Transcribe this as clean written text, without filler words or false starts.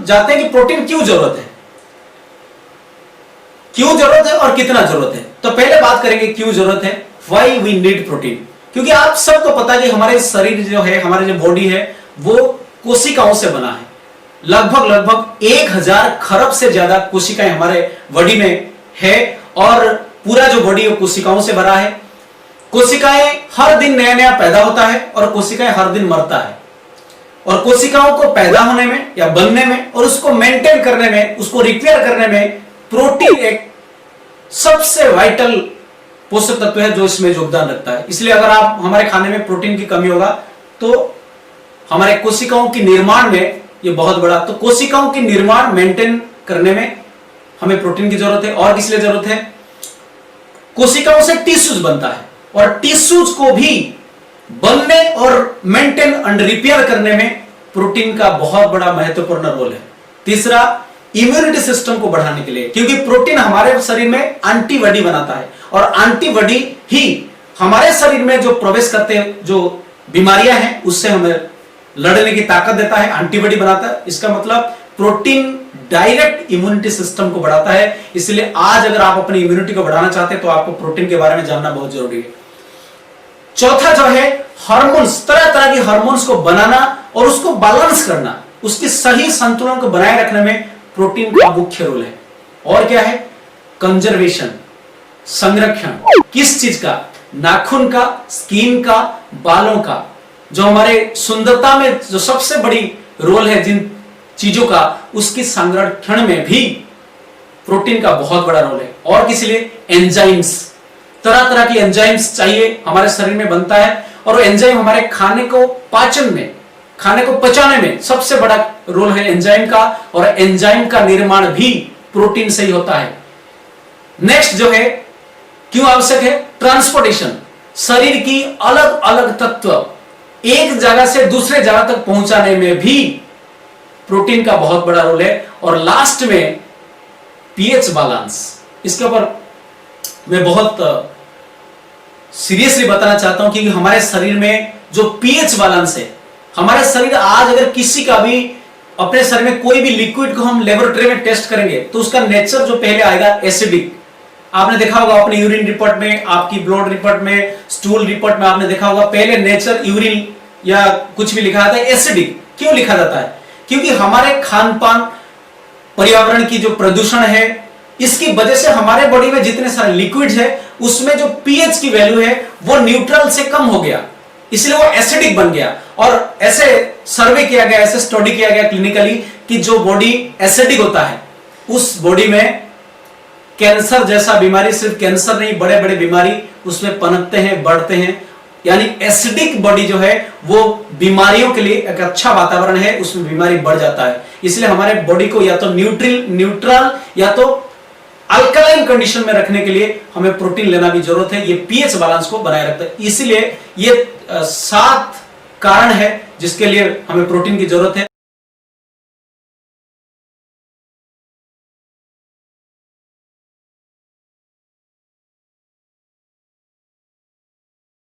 जाते हैं कि प्रोटीन क्यों जरूरत है, क्यों जरूरत है और कितना जरूरत है। तो पहले बात करेंगे क्यों जरूरत है, व्हाई वी नीड प्रोटीन। क्योंकि आप सबको पता है कि हमारे शरीर जो है, हमारे जो बॉडी है वो कोशिकाओं से बना है। लगभग 1000 खरब से ज्यादा कोशिकाएं हमारे बॉडी में है और पूरा जो बॉडी है कोशिकाओं से भरा है। कोशिकाएं हर दिन नया नया पैदा होता है और कोशिकाएं हर दिन मरता है। और कोशिकाओं को पैदा होने में या बनने में और उसको मेंटेन करने में, उसको रिपेयर करने में प्रोटीन एक सबसे वाइटल पोषक तत्व है जो इसमें योगदान रखता है। इसलिए अगर आप हमारे खाने में प्रोटीन की कमी होगा तो हमारे कोशिकाओं के निर्माण में ये बहुत बड़ा, तो कोशिकाओं के निर्माण मेंटेन करने में हमें प्रोटीन की जरूरत है। और किस लिए जरूरत है, कोशिकाओं से टिश्यूज बनता है और टिश्यूज को भी बनने और मेंटेन एंड रिपेयर करने में प्रोटीन का बहुत बड़ा महत्वपूर्ण रोल है। तीसरा, इम्यूनिटी सिस्टम को बढ़ाने के लिए, क्योंकि प्रोटीन हमारे शरीर में एंटीबॉडी बनाता है और एंटीबॉडी ही हमारे शरीर में जो प्रवेश करते हैं जो बीमारियां हैं उससे हमें लड़ने की ताकत देता है, एंटीबॉडी बनाता है। इसका मतलब प्रोटीन डायरेक्ट इम्यूनिटी सिस्टम को बढ़ाता है। इसलिए आज अगर आप अपनी इम्यूनिटी को बढ़ाना चाहते हैं तो आपको प्रोटीन के बारे में जानना बहुत जरूरी है। चौथा जो है हार्मोन्स, तरह तरह के हार्मोन्स को बनाना और उसको बैलेंस करना, उसकी सही संतुलन को बनाए रखने में प्रोटीन का मुख्य रोल है। और क्या है, कंजर्वेशन, संरक्षण। किस चीज का, नाखून का, स्किन का, बालों का, जो हमारे सुंदरता में जो सबसे बड़ी रोल है जिन चीजों का, उसकी संरक्षण में भी प्रोटीन का बहुत बड़ा रोल है। और किस लिए, एंजाइम्स, तरह तरह की एंजाइम्स चाहिए, हमारे शरीर में बनता है और एंजाइम हमारे खाने को पाचन में, खाने को पचाने में सबसे बड़ा रोल है एंजाइम का, और एंजाइम का निर्माण भी प्रोटीन से ही होता है। नेक्स्ट जो है क्यों आवश्यक है, ट्रांसपोर्टेशन, शरीर की अलग अलग तत्व एक जगह से दूसरे जगह तक पहुंचाने में भी प्रोटीन का बहुत बड़ा रोल है। और लास्ट में पीएच बैलेंस, इसके ऊपर मैं बहुत सीरियसली बताना चाहता हूं कि हमारे शरीर में जो पीएच बैलेंस है, हमारे शरीर आज अगर किसी का भी अपने शरीर में कोई भी लिक्विड को हम लेबोरेटरी में टेस्ट करेंगे तो उसका नेचर जो पहले आएगा एसिडिक। आपने देखा होगा अपने यूरिन रिपोर्ट में, आपकी ब्लड रिपोर्ट में, स्टूल रिपोर्ट में आपने देखा होगा पहले नेचर यूरिन या कुछ भी लिखा जाता है एसिडिक। क्यों लिखा जाता है, क्योंकि हमारे खान पान, पर्यावरण की जो प्रदूषण है, इसकी वजह से हमारे बॉडी में जितने सारे लिक्विड्स है उसमें जो पीएच की वैल्यू है वो न्यूट्रल से कम हो गया, इसलिए वो एसिडिक बन गया। और ऐसे सर्वे किया गया, ऐसे स्टडी किया गया क्लिनिकली कि जो बॉडी एसिडिक होता है उस बॉडी में कैंसर जैसा बीमारी, सिर्फ कैंसर नहीं बड़े बड़े बीमारी उसमें पनपते हैं, बढ़ते हैं। यानी एसिडिक बॉडी जो है वो बीमारियों के लिए एक अच्छा वातावरण है, उसमें बीमारी बढ़ जाता है। इसलिए हमारे बॉडी को या तो न्यूट्रल या तो अल्कलाइन कंडीशन में रखने के लिए हमें प्रोटीन लेना भी जरूरत है। ये पीएच बैलेंस को बनाए रखता है। इसलिए ये 7 कारण है जिसके लिए हमें प्रोटीन की जरूरत है।